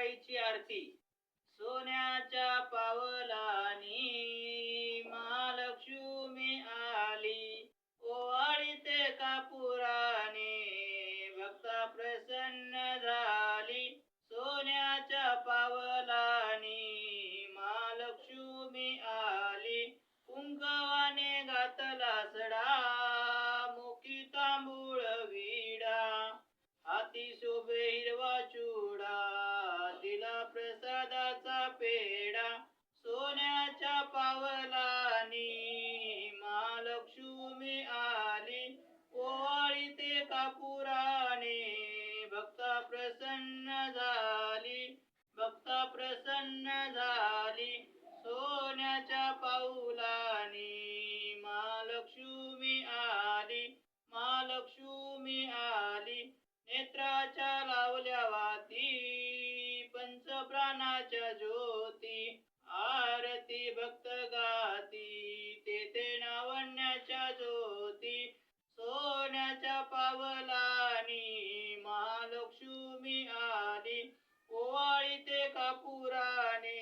विठुराईची आरती. सोन्याच्या पावलानी महालक्ष्मी आली, ओवाळीते कापुराने भक्ता प्रसन्न झाली. सोन्याच्या पावलानी महालक्ष्मी आली, कुंकवाने घातला सडा, मुखी तांबूळ विडा, हाती शोभे हिरवा चुडा, दिला प्रसादाचा पेडा. सोन्याच्या पावलानी महालक्ष्मी आली, ओवाळीते कापुराने भक्ता प्रसन्न झाली, भक्ता प्रसन्न झाली. सोन्याच्या पाऊलानी महालक्ष्मी आली, महालक्ष्मी आली. नेत्राच्या लावल्या वाती, पंचप्राणाच्या ज्योती, आरती भक्त गाती, तेथे नावण्याच्या ज्योती. सोन्याच्या पावलानी महालक्ष्मी आली, ओवाळीते कापुराने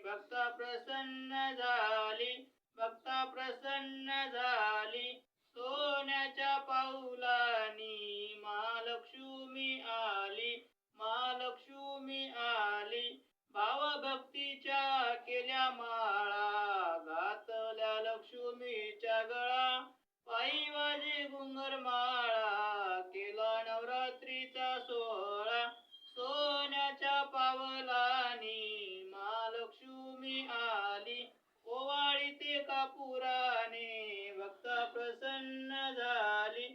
भक्ता प्रसन्न झाली, भक्ता प्रसन्न झाली. सोन्याच्या पाऊलानी महालक्ष्मी आली, महालक्ष्मी आली. भावभक्तीच्या केल्या माळा, घातल्या लक्ष्मीच्या गळा, पायी वाजे घुंगरमाळा, केला नवरात्रीचा सोहळा. सोन्याच्या पावलानी महालक्ष्मी आली, ओवाळीते कापुराने भक्ता प्रसन्न झाली,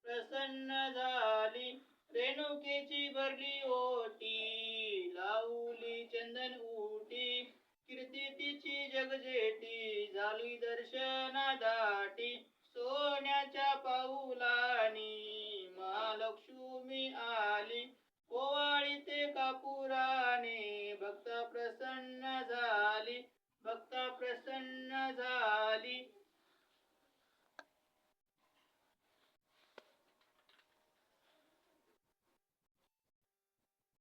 प्रसन्न झाली. रेणुकेची भरली ओटी, लावली चंदन उटी, कीर्ती तिची जगजेटी, झाली दर्शना दाटी. सोन्याच्या पाऊलानी महालक्ष्मी आली, ओवाळीते कापुराने भक्ता प्रसन्न झाली, भक्ता प्रसन्न झाली.